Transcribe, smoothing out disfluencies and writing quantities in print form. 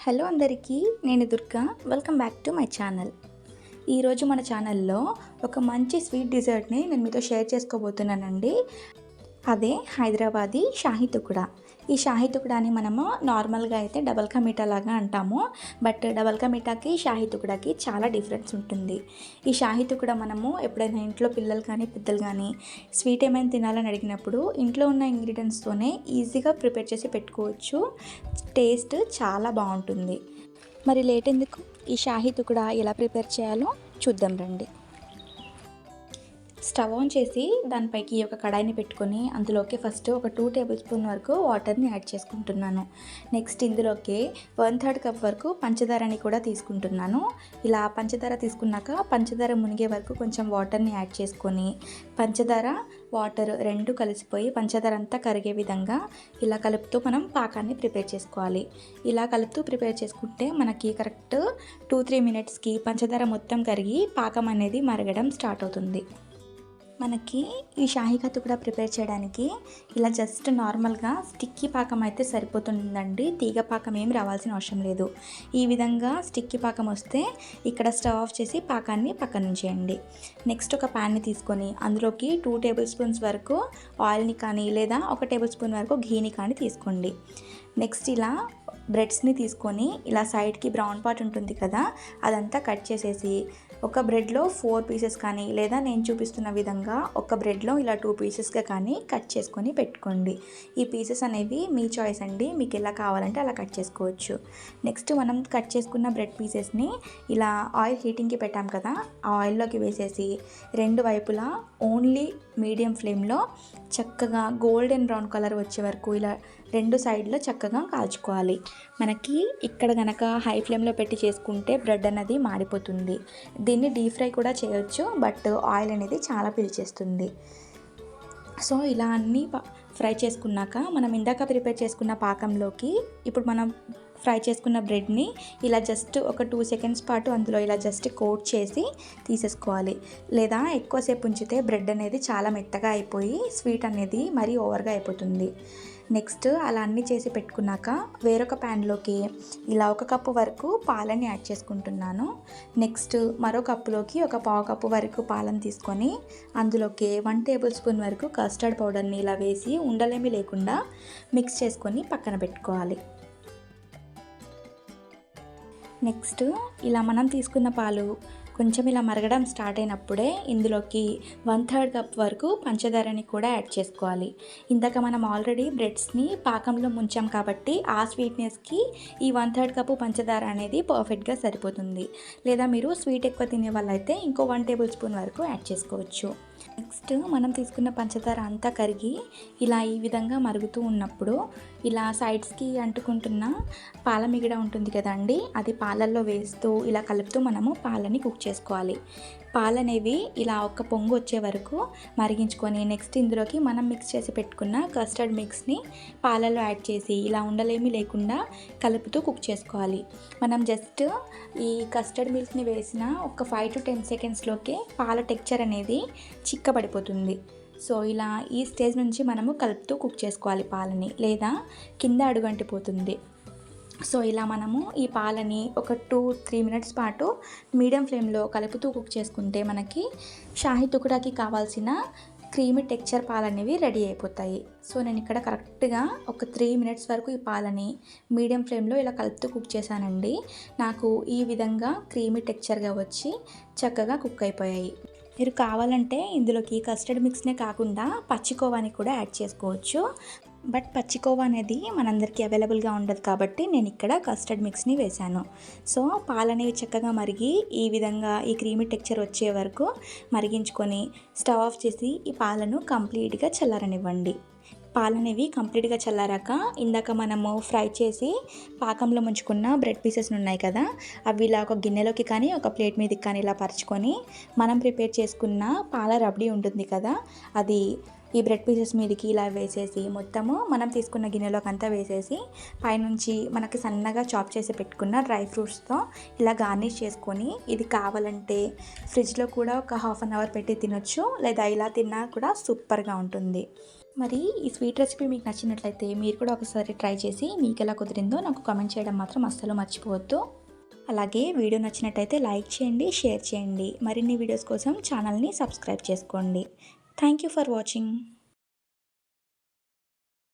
Hello అందరికీ, నేను Durga. Welcome back to my channel. ఈరోజు మన ఛానల్లో ఒక మంచి స్వీట్ డిజర్ట్ని నేను మీతో షేర్ చేసుకోబోతున్నానండి. అదే హైదరాబాదీ షాహీ తుకుడా. ఈ షాహీ తుకుడాని మనము నార్మల్గా అయితే డబల్ కా మీఠా లాగా అంటాము. బట్ డబల్ కా మీఠాకి షాహీ తుకుడాకి చాలా డిఫరెన్స్ ఉంటుంది. ఈ షాహీ తుకుడా మనము ఎప్పుడైనా ఇంట్లో పిల్లలు కానీ పెద్దలు కానీ స్వీట్ ఏమైనా తినాలని అడిగినప్పుడు ఇంట్లో ఉన్న ఇంగ్రీడియంట్స్తోనే ఈజీగా ప్రిపేర్ చేసి పెట్టుకోవచ్చు. టేస్ట్ చాలా బాగుంటుంది. మరి లేట్ ఎందుకు, ఈ షాహీ తుకుడా ఎలా ప్రిపేర్ చేయాలో చూద్దాం రండి. స్టవ్ ఆన్ చేసి దానిపైకి ఒక కడాయిని పెట్టుకొని అందులోకి ఫస్ట్ ఒక 2 టేబుల్ స్పూన్ వరకు వాటర్ని యాడ్ చేసుకుంటున్నాను. నెక్స్ట్ ఇందులోకి 1/3 కప్ వరకు పంచదారని కూడా తీసుకుంటున్నాను. ఇలా పంచదార తీసుకున్నాక పంచదార మునిగే వరకు కొంచెం వాటర్ని యాడ్ చేసుకొని పంచదార వాటర్ రెండు కలిసిపోయి పంచదార అంతా కరిగే విధంగా ఇలా కలుపుతూ మనం పాకాన్ని ప్రిపేర్ చేసుకోవాలి. ఇలా కలుపుతూ ప్రిపేర్ చేసుకుంటే మనకి కరెక్ట్ 2-3 మినిట్స్కి పంచదార మొత్తం కరిగి పాకం అనేది మరగడం స్టార్ట్ అవుతుంది. మనకి ఈ షాహీ తుకుడా ప్రిపేర్ చేయడానికి ఇలా జస్ట్ నార్మల్గా స్టిక్కీ పాకం అయితే సరిపోతుందండి. తీగ పాకం ఏం రావాల్సిన అవసరం లేదు. ఈ విధంగా స్టిక్కీ పాకం వస్తే ఇక్కడ స్టవ్ ఆఫ్ చేసి పాకాన్ని పక్కన ఉంచేయండి. నెక్స్ట్ ఒక ప్యాన్ని తీసుకొని అందులోకి 2 టేబుల్ స్పూన్స్ వరకు ఆయిల్ని కానీ లేదా 1 టేబుల్ స్పూన్ వరకు ఘీని కానీ తీసుకోండి. నెక్స్ట్ ఇలా బ్రెడ్స్ని తీసుకొని ఇలా సైడ్కి బ్రౌన్ పార్ట్ ఉంటుంది కదా, అదంతా కట్ చేసేసి ఒక బ్రెడ్లో 4 పీసెస్ కానీ లేదా నేను చూపిస్తున్న విధంగా ఒక బ్రెడ్లో ఇలా 2 పీసెస్గా కానీ కట్ చేసుకొని పెట్టుకోండి. ఈ పీసెస్ అనేవి మీ చాయిస్ అండి, మీకు ఎలా కావాలంటే అలా కట్ చేసుకోవచ్చు. నెక్స్ట్ మనం కట్ చేసుకున్న బ్రెడ్ పీసెస్ని ఇలా ఆయిల్ హీటింగ్కి పెట్టాం కదా, ఆ ఆయిల్లోకి వేసేసి రెండు వైపులా ఓన్లీ మీడియం ఫ్లేమ్లో చక్కగా గోల్డెన్ బ్రౌన్ కలర్ వచ్చే వరకు ఇలా రెండు సైడ్లో చక్కగా కాల్చుకోవాలి. మనకి ఇక్కడ కనుక హై ఫ్లేమ్లో పెట్టి చేసుకుంటే బ్రెడ్ అనేది మాడిపోతుంది. దీన్ని డీప్ ఫ్రై కూడా చేయొచ్చు, బట్ ఆయిల్ అనేది చాలా పీల్చేస్తుంది. సో ఇలా అన్నీ ఫ్రై చేసుకున్నాక మనం ఇందాక ప్రిపేర్ చేసుకున్న పాకంలోకి ఇప్పుడు మనం ఫ్రై చేసుకున్న బ్రెడ్ని ఇలా జస్ట్ ఒక 2 సెకండ్స్ పాటు అందులో ఇలా జస్ట్ కోట్ చేసి తీసేసుకోవాలి. లేదా ఎక్కువసేపు ఉంచితే బ్రెడ్ అనేది చాలా మెత్తగా అయిపోయి స్వీట్ అనేది మరీ ఓవర్గా అయిపోతుంది. నెక్స్ట్ అలా అన్నీ చేసి పెట్టుకున్నాక వేరొక ప్యాన్లోకి ఇలా 1 కప్పు వరకు పాలని యాడ్ చేసుకుంటున్నాను. నెక్స్ట్ మరో కప్పులోకి ఒక 1/2 కప్పు వరకు పాలను తీసుకొని అందులోకి 1 టేబుల్ స్పూన్ వరకు కస్టర్డ్ పౌడర్ని ఇలా వేసి ఉండలేమి లేకుండా మిక్స్ చేసుకొని పక్కన పెట్టుకోవాలి. నెక్స్ట్ ఇలా మనం తీసుకున్న పాలు కొంచెం ఇలా మరగడం స్టార్ట్ అయినప్పుడే ఇందులోకి 1/3 కప్ వరకు పంచదారని కూడా యాడ్ చేసుకోవాలి. ఇందాక మనం ఆల్రెడీ బ్రెడ్స్ని పాకంలో ముంచాం కాబట్టి ఆ స్వీట్నెస్కి ఈ 1/3 కప్పు పంచదార అనేది పర్ఫెక్ట్గా సరిపోతుంది. లేదా మీరు స్వీట్ ఎక్కువ తినే వాళ్ళైతే ఇంకో 1 టేబుల్ స్పూన్ వరకు యాడ్ చేసుకోవచ్చు. నెక్స్ట్ మనం తీసుకున్న పంచదార అంతా కరిగి ఇలా ఈ విధంగా మరుగుతూ ఉన్నప్పుడు ఇలా సైడ్స్కి అంటుకుంటున్న పాల మిగడ ఉంటుంది కదండి, అది పాలల్లో వేస్తూ ఇలా కలుపుతూ మనము పాలని కుక్ చేసుకోవాలి. పాలనేవి ఇలా ఒక పొంగు వచ్చే వరకు మరిగించుకొని నెక్స్ట్ ఇందులోకి మనం మిక్స్ చేసి పెట్టుకున్న కస్టర్డ్ మిక్స్ని పాలలో యాడ్ చేసి ఇలా ఉండలేమి లేకుండా కలుపుతూ కుక్ చేసుకోవాలి. మనం జస్ట్ ఈ కస్టర్డ్ మిల్క్ని వేసిన ఒక 5-10 సెకండ్స్లోకే పాల టెక్చర్ అనేది చిక్కబడిపోతుంది. సో ఇలా ఈ స్టేజ్ నుంచి మనము కలుపుతూ కుక్ చేసుకోవాలి పాలని, లేదా కింద అడుగంటిపోతుంది. సో ఇలా మనము ఈ పాలని ఒక 2-3 మినిట్స్ పాటు మీడియం ఫ్లేమ్లో కలుపుతూ కుక్ చేసుకుంటే మనకి షాహీ తుకుడాకి కావాల్సిన క్రీమీ టెక్చర్ పాలనేవి రెడీ అయిపోతాయి. సో నేను ఇక్కడ కరెక్ట్గా ఒక 3 మినిట్స్ వరకు ఈ పాలని మీడియం ఫ్లేమ్లో ఇలా కలుపుతూ కుక్ చేశానండి. నాకు ఈ విధంగా క్రీమీ టెక్చర్గా వచ్చి చక్కగా కుక్ అయిపోయాయి. మీరు కావాలంటే ఇందులోకి కస్టర్డ్ మిక్స్నే కాకుండా పచ్చికోవాని కూడా యాడ్ చేసుకోవచ్చు. బట్ పచ్చికోవా అనేది మనందరికీ అవైలబుల్గా ఉండదు కాబట్టి నేను ఇక్కడ కస్టర్డ్ మిక్స్ని వేశాను. సో పాలనేవి చక్కగా మరిగి ఈ విధంగా ఈ క్రీమీ టెక్చర్ వచ్చే వరకు మరిగించుకొని స్టవ్ ఆఫ్ చేసి ఈ పాలను కంప్లీట్గా చల్లారనివ్వండి. పాలనేవి కంప్లీట్గా చల్లారాక ఇందాక మనము ఫ్రై చేసి పాకంలో ముంచుకున్న బ్రెడ్ పీసెస్ ఉన్నాయి కదా, అవి ఇలా ఒక గిన్నెలోకి కానీ ఒక ప్లేట్ మీదకి కానీ ఇలా పరుచుకొని మనం ప్రిపేర్ చేసుకున్న పాల రబడీ ఉంటుంది కదా, అది ఈ బ్రెడ్ పీసెస్ మీదకి ఇలా వేసేసి మొత్తము మనం తీసుకున్న గిన్నెలోకి అంతా వేసేసి పైనుంచి మనకి సన్నగా చాప్ చేసి పెట్టుకున్న డ్రై ఫ్రూట్స్తో ఇలా గార్నిష్ చేసుకొని ఇది కావాలంటే ఫ్రిడ్జ్లో కూడా ఒక 1/2 అవర్ పెట్టి తినొచ్చు, లేదా ఇలా తిన్నా కూడా సూపర్గా ఉంటుంది. మరి ఈ స్వీట్ రెసిపీ మీకు నచ్చినట్లయితే మీరు కూడా ఒకసారి ట్రై చేసి మీకు ఎలా కుదిరిందో నాకు కామెంట్ చేయడం మాత్రం అస్సలు మర్చిపోవద్దు. అలాగే వీడియో నచ్చినట్టయితే లైక్ చేయండి, షేర్ చేయండి. మరిన్ని వీడియోస్ కోసం ఛానల్ని సబ్స్క్రైబ్ చేసుకోండి. Thank you for watching.